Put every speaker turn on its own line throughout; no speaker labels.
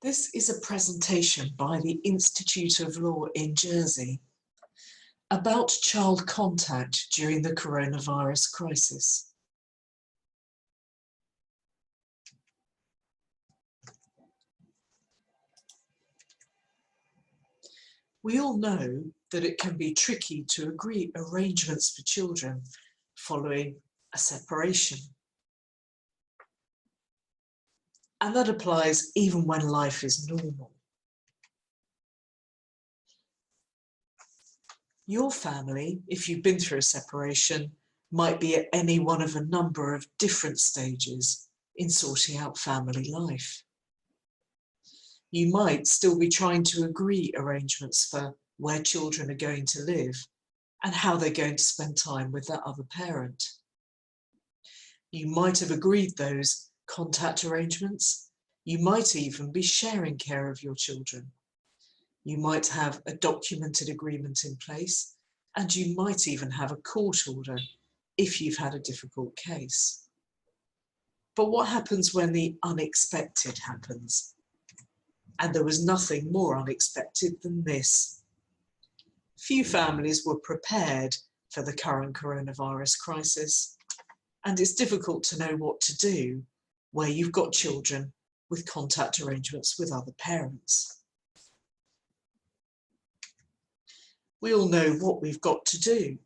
This is a presentation by the Institute of Law in Jersey about child contact during the coronavirus crisis. We all know that it can be tricky to agree arrangements for children following a separation. And that applies even when life is normal. Your family, if you've been through a separation, might be at any one of a number of different stages in sorting out family life. You might still be trying to agree arrangements for where children are going to live and how they're going to spend time with their other parent. You might have agreed those contact arrangements. You might even be sharing care of your children. You might have a documented agreement in place, and you might even have a court order if you've had a difficult case. But what happens when the unexpected happens? And there was nothing more unexpected than this. Few families were prepared for the current coronavirus crisis, and it's difficult to know what to do where you've got children with contact arrangements with other parents. We all know what we've got to do,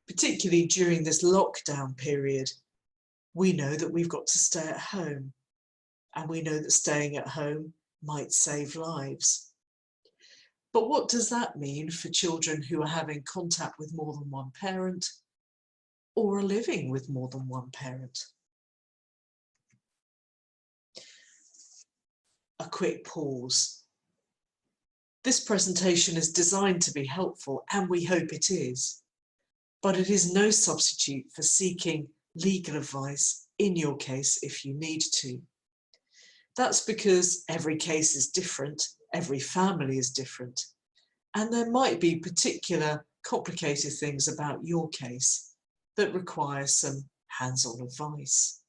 particularly during this lockdown period. We know that we've got to stay at home, and we know that staying at home might save lives. But what does that mean for children who are having contact with more than one parent or are living with more than one parent? A quick pause. This presentation is designed to be helpful, and we hope it is, but it is no substitute for seeking legal advice in your case if you need to. That's because every case is different, every family is different, and there might be particular complicated things about your case that require some hands-on advice,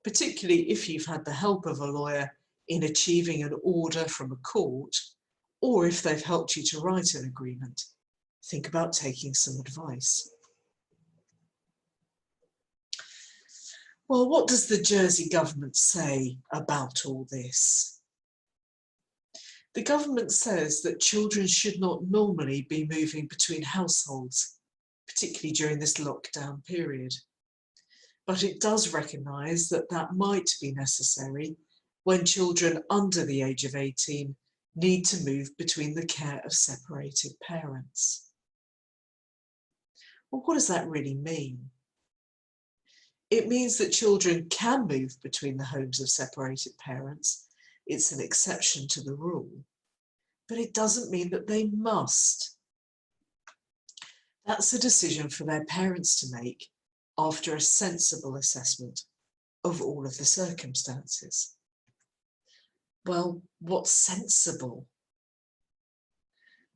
particularly if you've had the help of a lawyer in achieving an order from a court, or if they've helped you to write an agreement. Think about taking some advice. Well, what does the Jersey government say about all this? The government says that children should not normally be moving between households, particularly during this lockdown period. But it does recognise that that might be necessary when children under the age of 18 need to move between the care of separated parents. Well, what does that really mean? It means that children can move between the homes of separated parents. It's an exception to the rule, but it doesn't mean that they must. That's a decision for their parents to make after a sensible assessment of all of the circumstances. Well, what's sensible?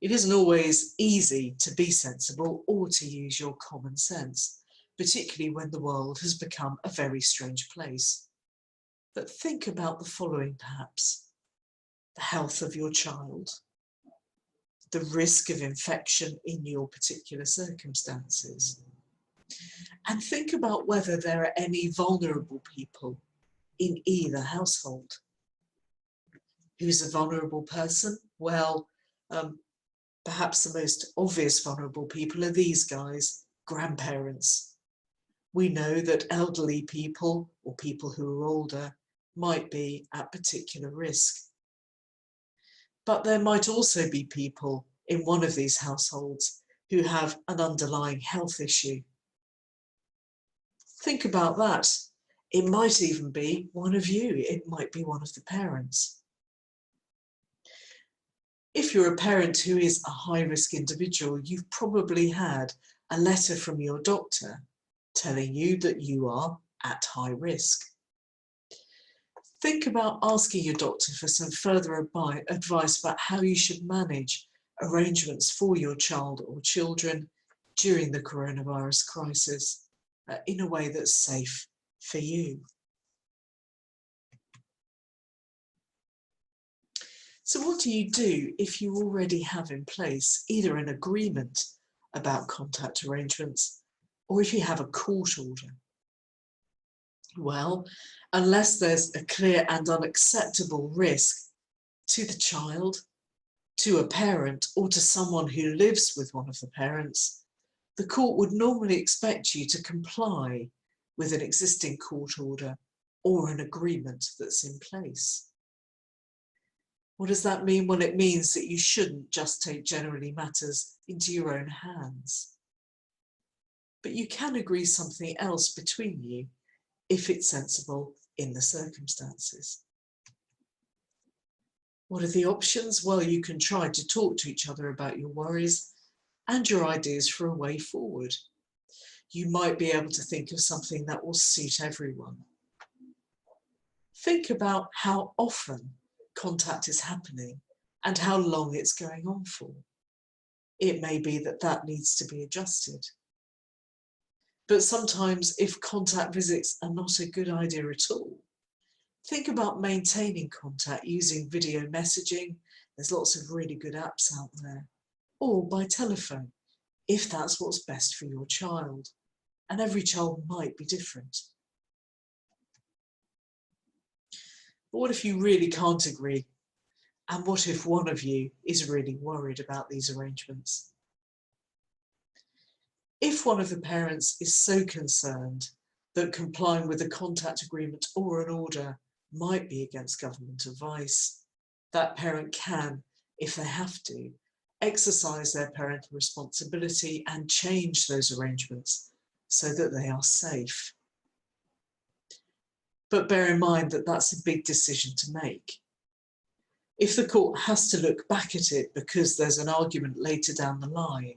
It isn't always easy to be sensible or to use your common sense, particularly when the world has become a very strange place. But think about the following perhaps: the health of your child, the risk of infection in your particular circumstances, and think about whether there are any vulnerable people in either household. Who's a vulnerable person? Well, perhaps the most obvious vulnerable people are these guys, grandparents. We know that elderly people or people who are older might be at particular risk. But there might also be people in one of these households who have an underlying health issue. Think about that. It might even be one of you. It might be one of the parents. If you're a parent who is a high-risk individual, you've probably had a letter from your doctor telling you that you are at high risk. Think about asking your doctor for some further advice about how you should manage arrangements for your child or children during the coronavirus crisis in a way that's safe for you. So what do you do if you already have in place either an agreement about contact arrangements or if you have a court order? Well, unless there's a clear and unacceptable risk to the child, to a parent, or to someone who lives with one of the parents, the court would normally expect you to comply with an existing court order or an agreement that's in place. What does that mean? Well, it means that you shouldn't just take generally matters into your own hands. But you can agree something else between you if it's sensible in the circumstances. What are the options? Well, you can try to talk to each other about your worries and your ideas for a way forward. You might be able to think of something that will suit everyone. Think about how often contact is happening and how long it's going on for. It may be that that needs to be adjusted. But sometimes if contact visits are not a good idea at all, think about maintaining contact using video messaging. There's lots of really good apps out there. Or by telephone, if that's what's best for your child. And every child might be different. But what if you really can't agree? And what if one of you is really worried about these arrangements? If one of the parents is so concerned that complying with a contact agreement or an order might be against government advice, that parent can, if they have to, exercise their parental responsibility and change those arrangements so that they are safe. But bear in mind that that's a big decision to make. If the court has to look back at it because there's an argument later down the line,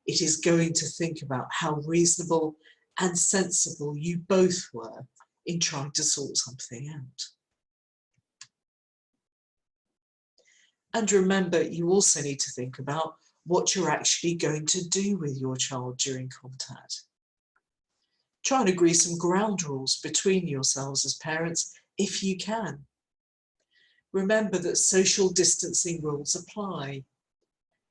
it is going to think about how reasonable and sensible you both were in trying to sort something out. And remember, you also need to think about what you're actually going to do with your child during contact. Try and agree some ground rules between yourselves as parents if you can. Remember that social distancing rules apply.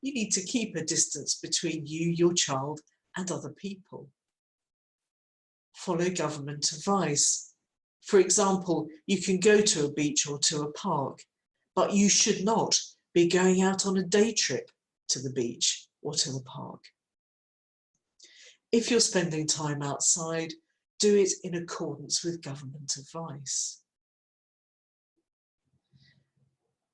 You need to keep a distance between you, your child, and other people. Follow government advice. For example, you can go to a beach or to a park, but you should not be going out on a day trip to the beach or to the park. If you're spending time outside, do it in accordance with government advice.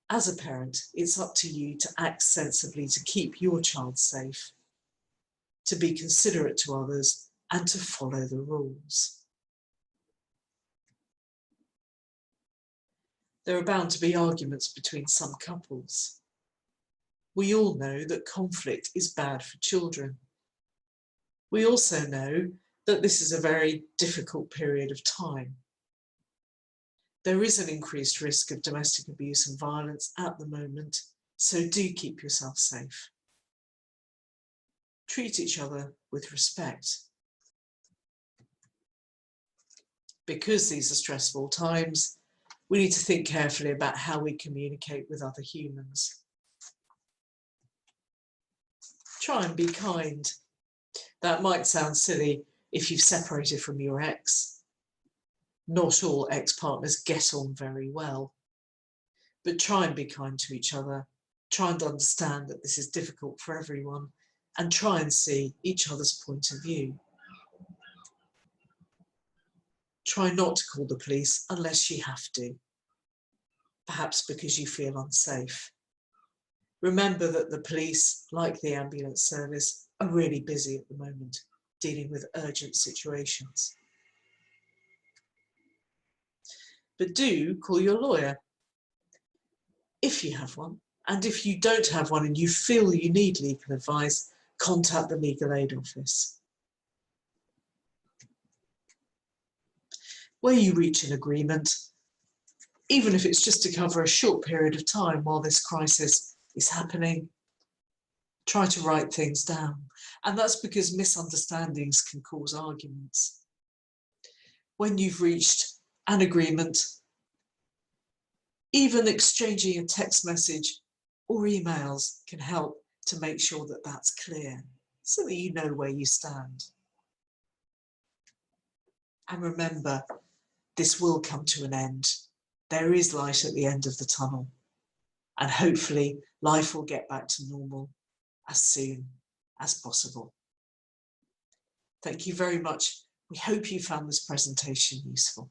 As a parent, it's up to you to act sensibly to keep your child safe, to be considerate to others, and to follow the rules. There are bound to be arguments between some couples. We all know that conflict is bad for children. We also know that this is a very difficult period of time. There is an increased risk of domestic abuse and violence at the moment, so do keep yourself safe. Treat each other with respect. Because these are stressful times, we need to think carefully about how we communicate with other humans. Try and be kind. That might sound silly if you've separated from your ex. Not all ex-partners get on very well, but try and be kind to each other. Try and understand that this is difficult for everyone and try and see each other's point of view. Try not to call the police unless you have to, perhaps because you feel unsafe. Remember that the police, like the ambulance service, are really busy at the moment, dealing with urgent situations. But do call your lawyer if you have one, and if you don't have one and you feel you need legal advice, contact the Legal Aid Office. Where you reach an agreement, even if it's just to cover a short period of time while this crisis is happening, try to write things down. And that's because misunderstandings can cause arguments. When you've reached an agreement, Even exchanging a text message or emails can help to make sure that that's clear, so that you know where you stand. And remember, this will come to an end. There is light at the end of the tunnel, and hopefully life will get back to normal as soon as possible. Thank you very much. We hope you found this presentation useful.